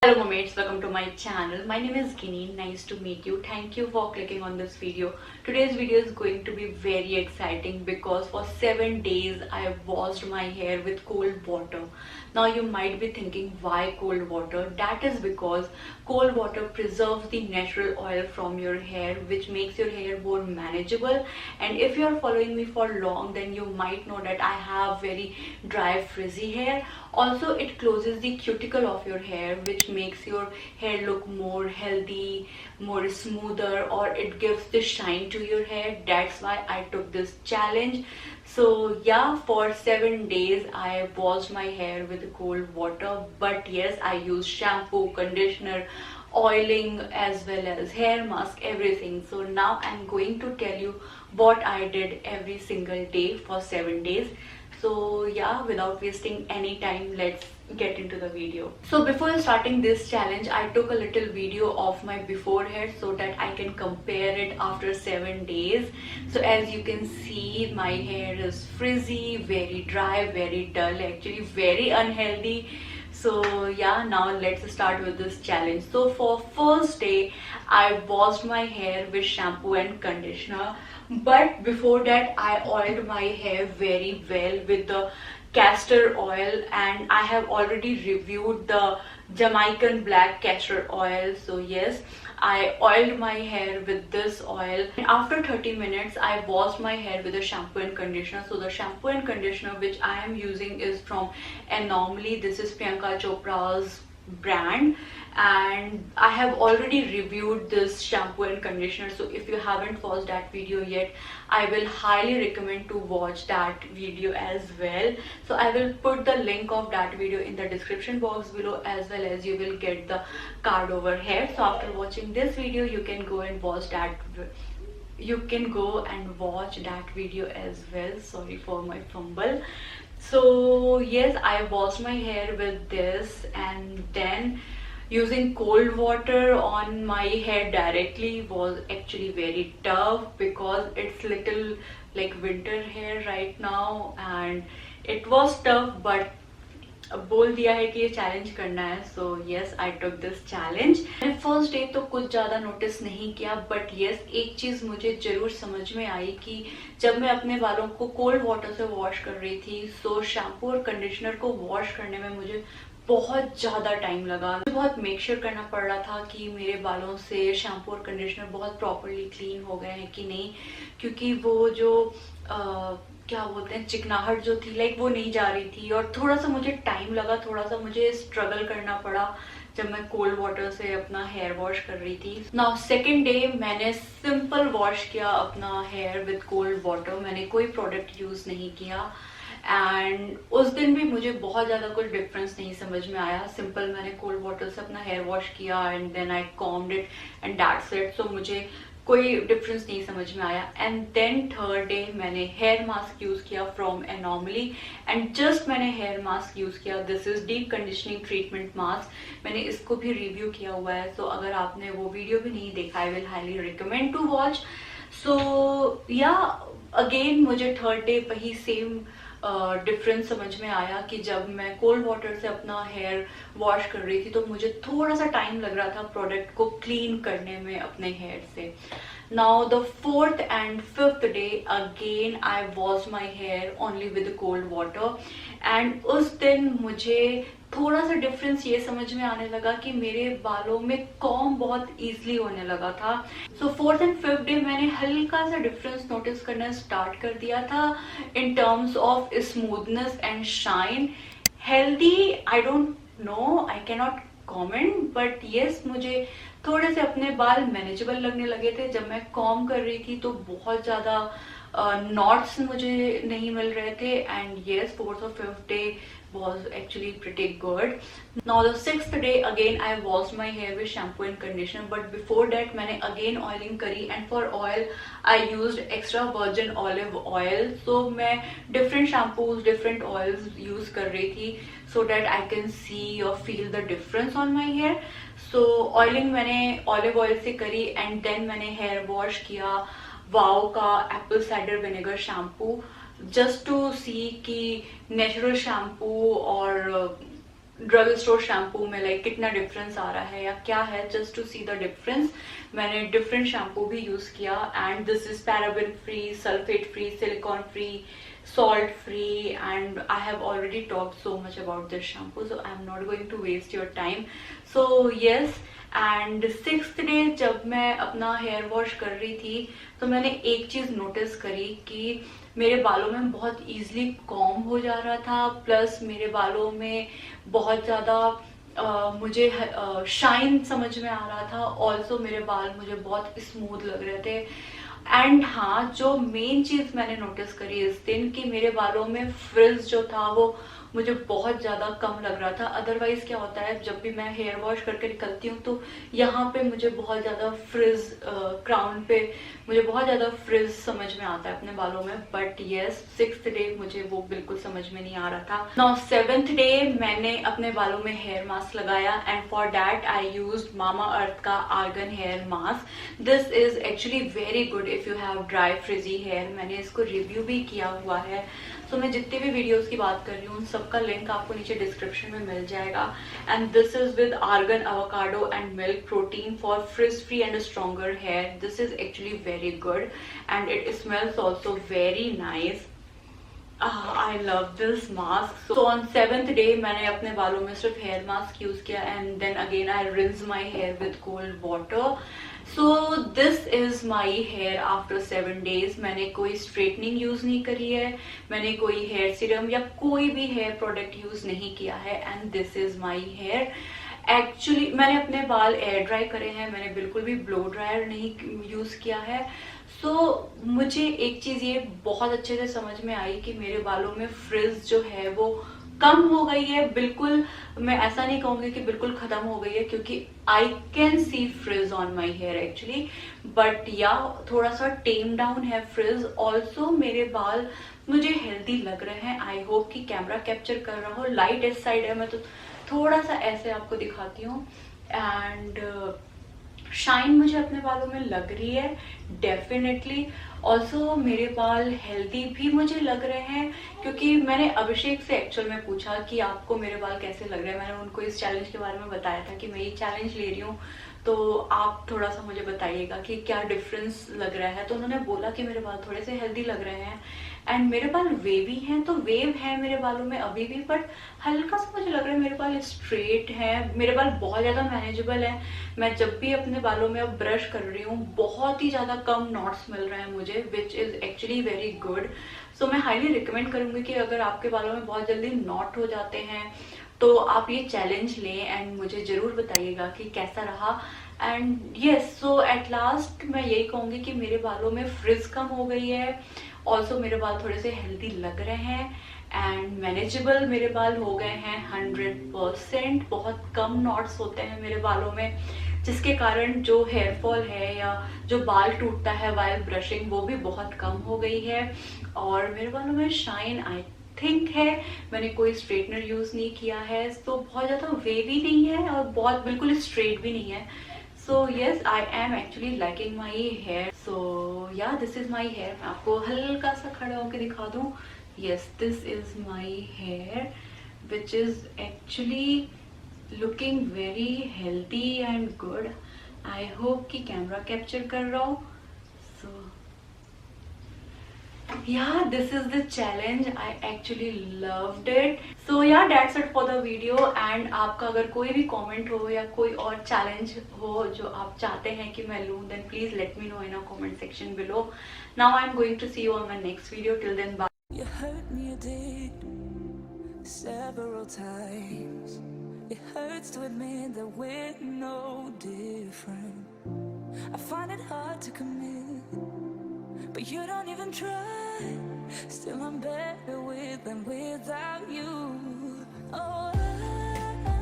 Hello mermaids, welcome to my channel. My name is Guinea. Nice to meet you. Thank you for clicking on this video. Today's video is going to be very exciting because for 7 days I washed my hair with cold water. Now you might be thinking, why cold water? That is because cold water preserves the natural oil from your hair, which makes your hair more manageable. And if you are following me for long, then you might know that I have very dry frizzy hair. Also, it closes the cuticle of your hair, which makes your hair look more healthy, more smoother, or it gives the shine to your hair. That's why I took this challenge. So yeah, for 7 days I washed my hair with cold water, but yes, I used shampoo, conditioner, oiling, as well as hair mask, everything. So now I'm going to tell you what I did every single day for 7 days. So yeah, without wasting any time, let's get into the video. So before starting this challenge, I took a little video of my before hair so that I can compare it after 7 days. So as you can see, my hair is frizzy, very dry, very dull, actually very unhealthy. So yeah, now let's start with this challenge. So for first day, I washed my hair with shampoo and conditioner, but before that I oiled my hair very well with the castor oil, and I have already reviewed the Jamaican black castor oil. So yes, I oiled my hair with this oil, and after 30 minutes I washed my hair with a shampoo and conditioner. So the shampoo and conditioner which I am using is from Anomaly. This is Priyanka Chopra's brand, and I have already reviewed this shampoo and conditioner. So if you haven't watched that video yet, I will highly recommend to watch that video as well. So I will put the link of that video in the description box below, as well as you will get the card over here. So after watching this video, you can go and watch that video as well. Sorry for my fumble. So yes, I washed my hair with this, and then using cold water on my hair directly was actually very tough because it's little like winter hair right now, and it was tough, but बोल दिया है कि ये challenge करना है. So yes, I took this challenge. मैंने first day तो कुछ ज्यादा नोटिस नहीं किया, बट येस, एक चीज मुझे जरूर समझ में आई कि जब मैं अपने बालों को कोल्ड वाटर से वॉश कर रही थी, सो शैम्पू और कंडीशनर को वॉश करने में मुझे बहुत ज्यादा टाइम लगा. मुझे बहुत मेक श्योर करना पड़ रहा था कि मेरे बालों से शैम्पू और कंडीशनर बहुत प्रॉपरली क्लीन हो गए हैं कि नहीं, क्योंकि वो जो क्या बोलते हैं, चिकनाहट जो थी, लाइक वो नहीं जा रही थी. और थोड़ा सा मुझे टाइम लगा, थोड़ा सा मुझे स्ट्रगल करना पड़ा जब मैं कोल्ड वाटर से अपना हेयर वॉश कर रही थी. नाउ सेकेंड डे मैंने सिंपल वॉश किया अपना हेयर विद कोल्ड वाटर. मैंने कोई प्रोडक्ट यूज नहीं किया, एंड उस दिन भी मुझे बहुत ज्यादा कुछ डिफरेंस नहीं समझ में आया. सिंपल मैंने कोल्ड वाटर से अपना हेयर वॉश किया, and then I combed it and that's it. So मुझे कोई डिफरेंस नहीं समझ में आया. एंड देन थर्ड डे मैंने हेयर मास्क यूज किया फ्रॉम एनॉमली, एंड जस्ट मैंने हेयर मास्क यूज किया. This is deep conditioning treatment mask. मैंने इसको भी रिव्यू किया हुआ है, सो अगर आपने वो वीडियो भी नहीं देखा, I will highly recommend to watch. So yeah again मुझे थर्ड डे वही सेम डिफरेंस समझ में आया कि जब मैं कोल्ड वाटर से अपना हेयर वॉश कर रही थी तो मुझे थोड़ा सा टाइम लग रहा था प्रोडक्ट को क्लीन करने में अपने हेयर से. Now the fourth and fifth day again I wash my here only with cold water, and उस दिन मुझे थोड़ा सा डिफरेंस ये समझ में आने लगा कि मेरे बालों में कॉम्ब बहुत इजीली होने लगा था. सो फोर्थ एंड फिफ्थ डे मैंने हल्का सा डिफरेंस नोटिस करना स्टार्ट कर दिया था in terms of smoothness and shine. Healthy I don't know, I can not comment, but yes, मुझे थोड़े से अपने बाल मैनेजेबल लगने लगे थे. जब मैं कॉम कर रही थी तो बहुत ज्यादा नॉट्स मुझे नहीं मिल रहे थे. एंड येस, फोर्थ और fifth day was actually pretty good. Now the sixth day again I washed my hair with shampoo and conditioner, but before that मैंने again oiling करी, and for oil I used extra virgin olive oil. So मैं different shampoos, different oils use कर रही थी so that I can see or feel the difference on my hair. So oiling मैंने olive oil से करी, and then मैंने hair wash किया वाओ का apple cider vinegar shampoo, just to see कि नेचुरल शैम्पू और ड्रग स्टोर शैम्पू में लाइक कितना डिफरेंस आ रहा है या क्या है, just to see the difference मैंने डिफरेंट शैम्पू भी यूज किया। And this is paraben free, sulphate free, silicone free, salt free, and I have already talked so much about this shampoo, so I'm not going to waste your time. So yes, and 6th day जब मैं अपना hair wash कर रही थी तो मैंने एक चीज नोटिस करी कि मेरे बालों में बहुत इजीली कॉम्ब हो जा रहा था, प्लस मेरे बालों में बहुत ज्यादा मुझे शाइन समझ में आ रहा था। ऑल्सो मेरे बाल मुझे बहुत स्मूथ लग रहे थे। एंड हाँ, जो मेन चीज मैंने नोटिस करी इस दिन कि मेरे बालों में फ्रिज जो था वो मुझे बहुत ज्यादा कम लग रहा था। अदरवाइज क्या होता है, जब भी मैं हेयर वॉश करके निकलती हूँ तो यहाँ पे मुझे बहुत ज्यादा फ्रिज, क्राउन पे मुझे बहुत ज्यादा फ्रिज समझ में आता है अपने बालों में। बट यस, 6th डे मुझे वो बिल्कुल समझ में नहीं आ रहा था। नाउ 7th डे मैंने अपने बालों में हेयर मास्क लगाया, and for that I used Mamaearth का argan hair mask. This is actually very good if you have dry frizzy hair. मैंने इसको रिव्यू भी किया हुआ है, तो मैं जितने भी वीडियोस की बात कर रही हूँ उन सबका लिंक आपको नीचे डिस्क्रिप्शन में मिल जाएगा। And this is with argan avocado and milk protein for frizz free and stronger hair. This is actually very good and it smells also very nice. I love this mask. So on 7th day मैंने अपने बालों में सिर्फ hair mask use किया, and then again I rinse my hair with cold water. So this is my hair after 7 days। मैंने कोई straightening use नहीं करी है, मैंने कोई हेयर सीरम या कोई भी हेयर प्रोडक्ट यूज नहीं किया है, and this is my hair. Actually मैंने अपने बाल एयर ड्राई करे हैं, मैंने बिल्कुल भी ब्लो ड्रायर नहीं यूज किया है। सो मुझे एक चीज ये बहुत अच्छे से समझ में आई कि मेरे बालों में फ्रिज जो है वो कम हो गई है। बिल्कुल मैं ऐसा नहीं कहूंगी कि बिल्कुल खत्म हो गई है, क्योंकि I can see frizz on my hair actually, but yeah थोड़ा सा टेम डाउन है फ्रिज। ऑल्सो मेरे बाल मुझे हेल्दी लग रहे हैं। आई होप कि कैमरा कैप्चर कर रहा हो। लाइट इस साइड है, मैं तो थोड़ा सा ऐसे आपको दिखाती हूँ। एंड शाइन मुझे अपने बालों में लग रही है डेफिनेटली। ऑल्सो मेरे बाल हेल्दी भी मुझे लग रहे हैं, क्योंकि मैंने अभिषेक से एक्चुअल में पूछा कि आपको मेरे बाल कैसे लग रहे हैं। मैंने उनको इस चैलेंज के बारे में बताया था कि मैं ये चैलेंज ले रही हूँ, तो आप थोड़ा सा मुझे बताइएगा कि क्या डिफरेंस लग रहा है। तो उन्होंने बोला कि मेरे बाल थोड़े से हेल्दी लग रहे हैं, एंड मेरे बाल वेवी हैं, तो वेव है मेरे बालों में अभी भी, बट हल्का सा मुझे लग रहा है मेरे बाल स्ट्रेट हैं। मेरे बाल बहुत ज्यादा मैनेजेबल है। मैं जब भी अपने बालों में अब ब्रश कर रही हूँ बहुत ही ज्यादा कम नॉट्स मिल रहे हैं मुझे, which is actually very good. So मैं हाईली रिकमेंड करूंगी कि अगर आपके बालों में बहुत जल्दी नॉट हो जाते हैं तो आप ये चैलेंज लें, एंड मुझे जरूर बताइएगा कि कैसा रहा। And yes, so at last मैं यही कहूंगी कि मेरे बालों में फ्रिज कम हो गई है। ऑल्सो मेरे बाल थोड़े से हेल्दी लग रहे हैं, एंड मैनेजेबल मेरे बाल हो गए हैं 100%। बहुत कम नॉट्स होते हैं मेरे बालों में, जिसके कारण जो हेयर फॉल है या जो बाल टूटता है वाइल ब्रशिंग वो भी बहुत कम हो गई है। और मेरे बालों में शाइन आई थिंक है। मैंने कोई स्ट्रेटनर यूज नहीं किया है, तो बहुत ज्यादा वेवी नहीं है और बहुत बिल्कुल स्ट्रेट भी नहीं है। So yes, I am actually liking my hair. So yeah this is my hair. मैं आपको हल्का सा खड़ा होकर दिखा दूं। Yes, this is my hair which is actually looking very healthy and good. I hope कि कैमरा कैप्चर कर रहा हो। सो yeah, this is the challenge. I actually loved it. So yeah, that's it for the video. And आपका अगर कोई भी comment हो या कोई और challenge हो जो आप चाहते हैं कि मैं लूँ, then please let me know in a comment section below. Now I'm going to see you on my next video. Till then, bye. You hurt me, you did, several times. It hurts to admit that we're no different. I find it hard to commit, but you don't even try. Still I'm better with than without you. Oh,